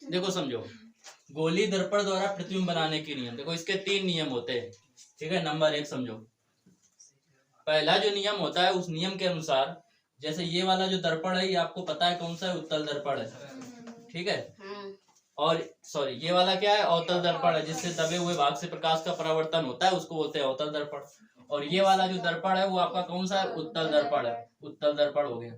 देखो समझो, गोली दर्पण द्वारा प्रतिबिंब बनाने के नियम। देखो इसके 3 नियम होते हैं, ठीक है। नंबर 1 समझो, पहला जो नियम होता है उस नियम के अनुसार, जैसे ये वाला जो दर्पण है ये आपको पता है कौन सा है, उत्तल दर्पण है, ठीक है। और सॉरी, ये वाला क्या है, अवतल दर्पण है, जिससे दबे हुए भाग से प्रकाश का परावर्तन होता है, उसको बोलते हैं अवतल दर्पण। और ये वाला जो दर्पण है वो आपका कौन सा है, उत्तल दर्पण है, उत्तल दर्पण हो गया।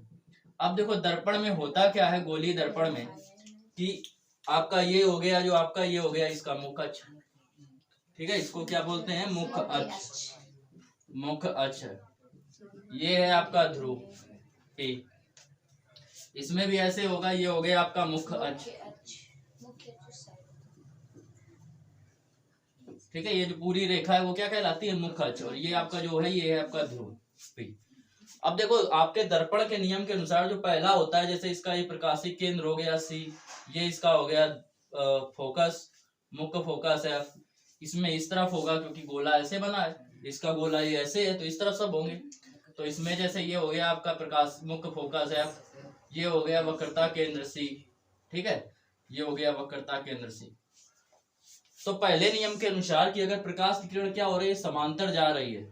अब देखो दर्पण में होता क्या है, गोलीय दर्पण में, कि आपका ये हो गया, जो आपका ये हो गया इसका मुख अक्ष, ठीक है, इसको क्या बोलते हैं, मुख अक्ष, मुख अक्ष। ये है आपका ध्रुव P, इसमें भी ऐसे होगा, ये हो गया आपका मुख अक्ष, ठीक है। ये जो पूरी रेखा है वो क्या कहलाती है, मुख अक्ष, और ये आपका जो है ये है आपका ध्रुव P। अब देखो आपके दर्पण के नियम के अनुसार जो पहला होता है, जैसे इसका ये प्रकाशिक केंद्र हो गया C, ये इसका हो गया फोकस, मुख्य फोकस है, इसमें इस तरफ होगा क्योंकि गोला ऐसे बना है, इसका गोला ये ऐसे है तो इस तरफ सब होंगे। तो इसमें जैसे ये हो गया आपका प्रकाश मुख्य फोकस है, ये हो गया वक्रता केंद्र C, ठीक है, ये हो गया वक्रता केंद्र C। तो पहले नियम के अनुसार कि अगर प्रकाश की किरण क्या हो रही है, समांतर जा रही है,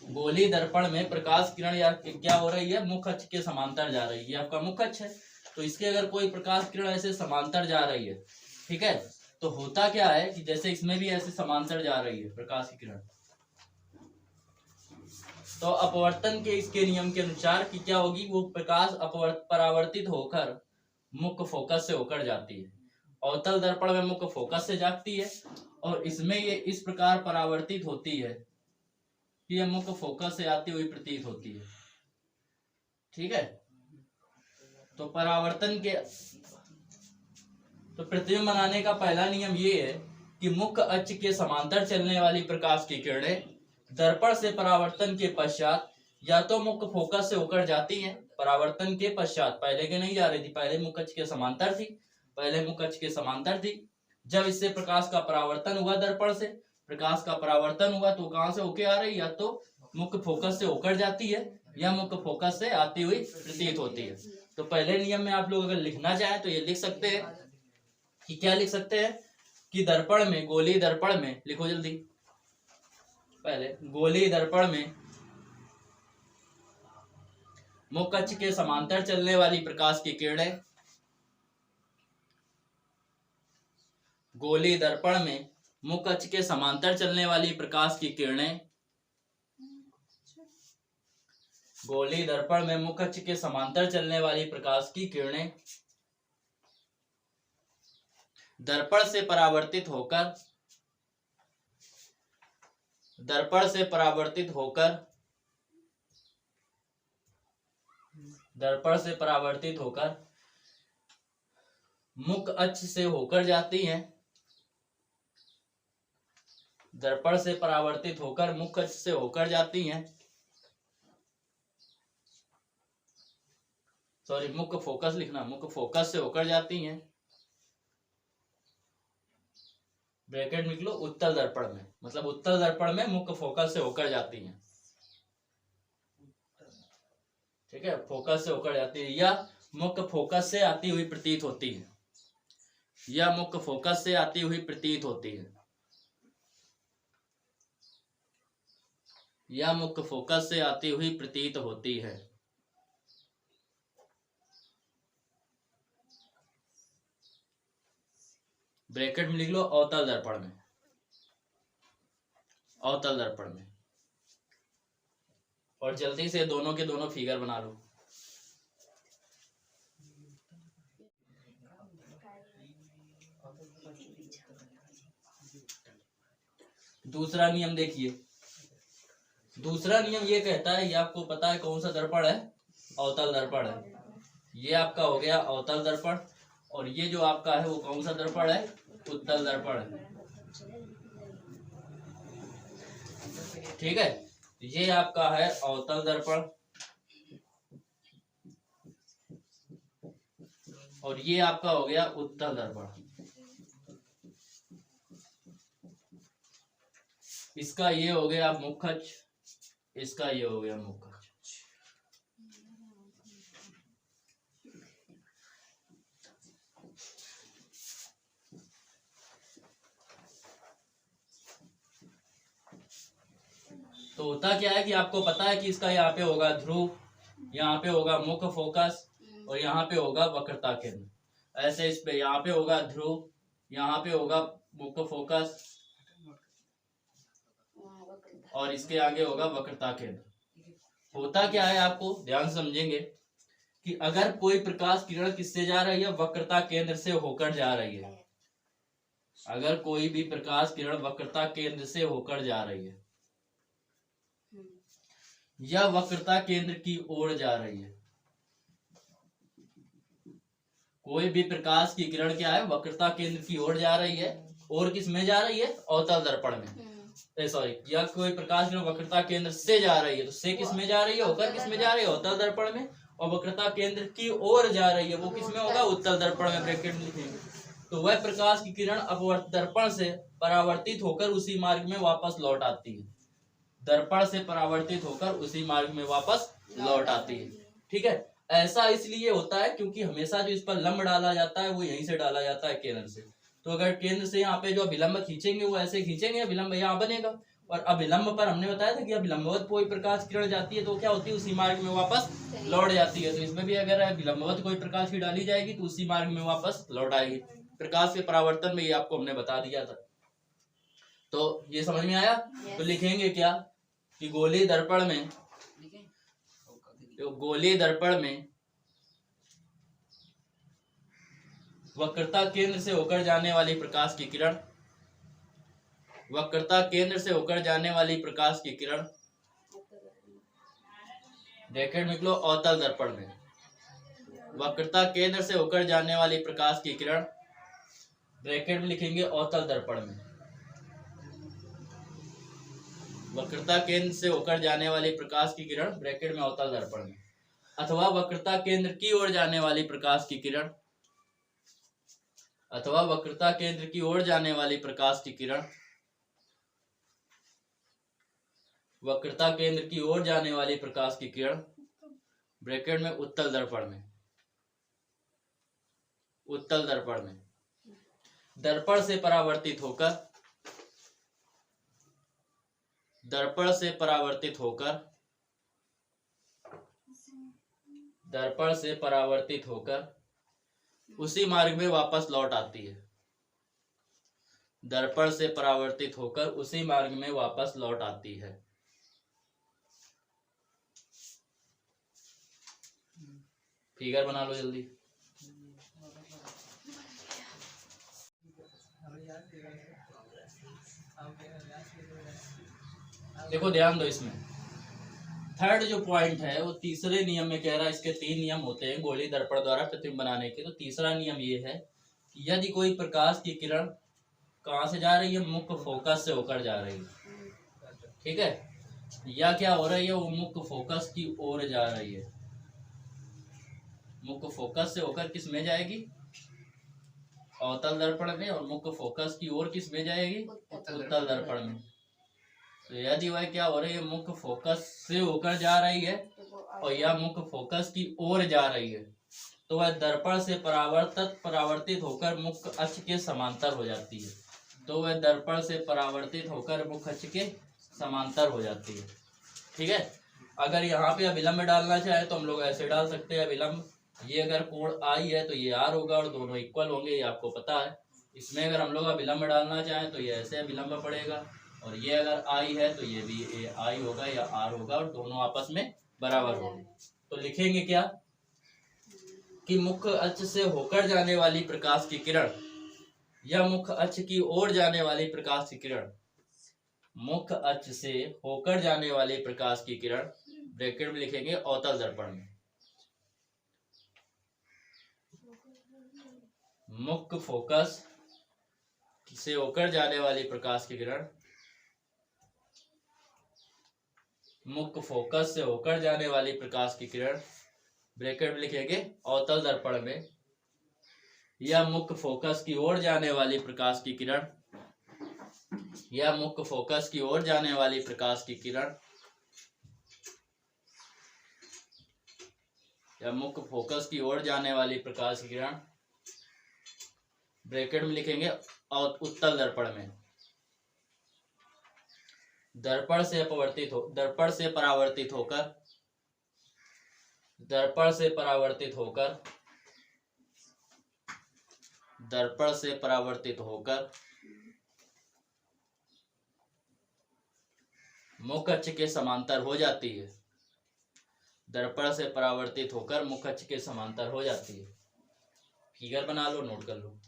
गोली दर्पण में प्रकाश किरण या क्या हो रही है, मुख अक्ष के समांतर जा रही है, ये आपका मुख अक्ष है, तो इसके अगर कोई प्रकाश किरण ऐसे समांतर जा रही है, ठीक है, तो होता क्या है कि जैसे इसमें भी ऐसे समांतर जा रही है प्रकाश की किरण, तो अपवर्तन के इसके नियम के अनुसार कि क्या होगी, वो प्रकाश परावर्तित होकर मुख्य फोकस से होकर जाती है। अवतल दर्पण में मुख्य फोकस से जाती है, और इसमें ये इस प्रकार परावर्तित होती है कि यह मुख्य फोकस से आती हुई प्रतीत होती है, ठीक है। तो परावर्तन के, तो प्रतिबिंब बनाने का पहला नियम ये है कि मुख्य अक्ष के समांतर चलने वाली प्रकाश की किरणें दर्पण से परावर्तन के पश्चात या तो मुख्य फोकस से होकर जाती हैं, परावर्तन के पश्चात, पहले के नहीं जा रही थी, पहले मुख्य अक्ष के समांतर थी, पहले मुख्य अक्ष के समांतर थी। जब इससे प्रकाश का परावर्तन हुआ, दर्पण से प्रकाश का परावर्तन हुआ, तो कहां से होके आ रही, या तो मुख्य फोकस से होकर जाती है या मुख्य फोकस से आती हुई प्रतीत होती है। तो पहले नियम में आप लोग अगर लिखना चाहें तो ये लिख सकते हैं कि क्या लिख सकते हैं कि दर्पण में, गोलीय दर्पण में, लिखो जल्दी, पहले गोलीय दर्पण में मुख्य अक्ष के समांतर चलने वाली प्रकाश की किरणें, गोलीय दर्पण में मुख्य अक्ष के समांतर चलने वाली प्रकाश की किरणें, गोलीय दर्पण में मुख्य अक्ष के समांतर चलने वाली प्रकाश की किरणें दर्पण से परावर्तित होकर, दर्पण से परावर्तित होकर, दर्पण से परावर्तित होकर मुख्य अक्ष से होकर जाती हैं, दर्पण से परावर्तित होकर मुख्य अक्ष से होकर जाती हैं, सॉरी मुख्य फोकस लिखना, मुख्य फोकस से होकर जाती हैं, ब्रैकेट में लिख लो, उत्तल दर्पण में, मतलब उत्तल दर्पण में मुख्य फोकस से होकर जाती हैं, ठीक है, फोकस से होकर जाती है, या मुख्य फोकस से आती हुई प्रतीत होती है, या मुख्य फोकस से आती हुई प्रतीत होती है, या मुख्य फोकस से आती हुई प्रतीत होती है। ब्रैकेट में लिख लो, अवतल दर्पण में, अवतल दर्पण में। और जल्दी से दोनों के दोनों फिगर बना लो। दूसरा नियम देखिए, दूसरा नियम ये कहता है, ये आपको पता है कौन सा दर्पण है, अवतल दर्पण है, ये आपका हो गया अवतल दर्पण, और ये जो आपका है वो कौन सा दर्पण है, उत्तल दर्पण है, ठीक है। ये आपका है अवतल दर्पण, और ये आपका हो गया उत्तल दर्पण। इसका ये हो गया मुख्य अक्ष, इसका ये हो गया मुख्य अक्ष। तो होता क्या है कि आपको पता है कि इसका यहाँ पे होगा ध्रुव, यहाँ पे होगा मुख्य फोकस और यहाँ पे होगा वक्रता केंद्र। ऐसे इस पे यहाँ पे होगा ध्रुव, यहाँ पे होगा मुख्य फोकस और इसके आगे होगा वक्रता केंद्र। होता क्या है आपको ध्यान समझेंगे कि अगर कोई प्रकाश किरण किससे जा रही है, वक्रता केंद्र से होकर जा रही है। अगर कोई भी प्रकाश किरण वक्रता केंद्र से होकर जा रही है या वक्रता केंद्र की ओर जा रही है, कोई भी प्रकाश की किरण क्या है, वक्रता केंद्र की ओर जा रही है और किस में जा रही है, अवतल दर्पण में। सॉरी, या कोई प्रकाश किरण वक्रता केंद्र से जा रही है तो से किस में जा रही है, होकर किस में जा रही है, अवतल दर्पण में। और वक्रता केंद्र की ओर जा रही है वो किस में होगा, उत्तल दर्पण में, ब्रैकेट में लिखेंगे। तो वह प्रकाश की किरण अपवर्त दर्पण से परावर्तित होकर उसी मार्ग में वापस लौट आती है। दर्पण से परावर्तित होकर उसी मार्ग में वापस लौट आती है। ठीक है, ऐसा इसलिए होता है क्योंकि हमेशा जो इस पर लंब डाला जाता है वो यहीं से डाला जाता है, केंद्र से। तो अगर केंद्र से यहाँ पे जो अभिलंब खींचेंगे वो ऐसे खींचेंगे, अभिलंब यहाँ बनेगा। और अभिलंब पर हमने बताया था कि अभिलंबवत कोई प्रकाश किरण जाती है तो क्या होती है, उसी मार्ग में वापस लौट जाती है। तो इसमें भी अगर अभिलंबवत कोई प्रकाश की डाली जाएगी तो उसी मार्ग में वापस लौट आएगी। प्रकाश के परावर्तन में ये आपको हमने बता दिया था। तो ये समझ में आया। तो लिखेंगे क्या कि गोलीय दर्पण में, तो गोलीय दर्पण में वक्रता केंद्र से होकर जाने वाली प्रकाश की किरण, वक्रता केंद्र से होकर जाने वाली प्रकाश की किरण ब्रैकेट में लिख लो, अवतल दर्पण में वक्रता केंद्र से होकर जाने वाली प्रकाश की किरण ब्रैकेट में लिखेंगे, अवतल दर्पण में वक्रता केंद्र से होकर जाने वाली प्रकाश की किरण ब्रैकेट में अवतल दर्पण में, अथवा वक्रता केंद्र की ओर जाने वाली प्रकाश की किरण, अथवा वक्रता केंद्र की ओर जाने वाली प्रकाश की किरण, वक्रता केंद्र की ओर जाने वाली प्रकाश की किरण ब्रैकेट में उत्तल दर्पण में, उत्तल दर्पण में दर्पण से परावर्तित होकर, दर्पण से परावर्तित होकर, दर्पण से परावर्तित होकर उसी मार्ग में वापस लौट आती है। दर्पण से परावर्तित होकर उसी मार्ग में वापस लौट आती है। फिगर बना लो जल्दी। देखो ध्यान दो, इसमें थर्ड जो पॉइंट है वो तीसरे नियम में कह रहा है। इसके 3 नियम होते हैं गोलीय दर्पण द्वारा प्रतिबिंब बनाने के। तो तीसरा नियम ये है कि यदि कोई प्रकाश की किरण कहाँ से जा रही है, मुख्य फोकस से होकर जा रही है, ठीक है, या क्या हो रही है, वो मुख्य फोकस की ओर जा रही है। मुख्य फोकस से होकर किस में जाएगी, अवतल दर्पण में, और मुख्य फोकस की ओर किस में जाएगी, उत्तल दर्पण में। तो यदि वह क्या हो रही है, मुख्य फोकस से होकर जा रही है और यह मुख्य फोकस की ओर जा रही है, तो वह दर्पण से परावर्तित होकर मुख्य अक्ष के समांतर हो जाती है। तो वह दर्पण से परावर्तित होकर मुख्य अक्ष के समांतर हो जाती है। ठीक है, अगर यहाँ पे अभिलंब डालना चाहे तो हम लोग ऐसे डाल सकते हैं अभिलंब। ये अगर कोण आई है तो ये आर होगा और दोनों इक्वल होंगे, ये आपको पता है। इसमें अगर हम लोग अभिलंब डालना चाहें तो ये ऐसे अभिलंब पड़ेगा, और ये अगर आई है तो ये भी आई होगा या आर होगा, और दोनों आपस में बराबर होंगे। तो लिखेंगे क्या कि मुख्य अक्ष से होकर जाने वाली प्रकाश की किरण या मुख्य अक्ष की ओर जाने वाली प्रकाश की किरण, मुख्य अक्ष से होकर जाने वाली प्रकाश की किरण ब्रैकेट में लिखेंगे अवतल दर्पण में, मुख्य फोकस से होकर जाने वाली प्रकाश की किरण, मुख्य फोकस से होकर जाने वाली प्रकाश की किरण ब्रैकेट में लिखेंगे अवतल दर्पण में, या मुख्य फोकस की ओर जाने वाली प्रकाश की किरण, या मुख्य फोकस की ओर जाने वाली प्रकाश की किरण, या मुख्य फोकस की ओर जाने वाली प्रकाश की किरण ब्रैकेट में लिखेंगे उत्तल दर्पण में। दर्पण से परावर्तित होकर दर्पण से परावर्तित होकर मुख्य अक्ष के समांतर हो जाती है। दर्पण से परावर्तित होकर मुख्य अक्ष के समांतर हो जाती है। फिगर बना लो, नोट कर लो।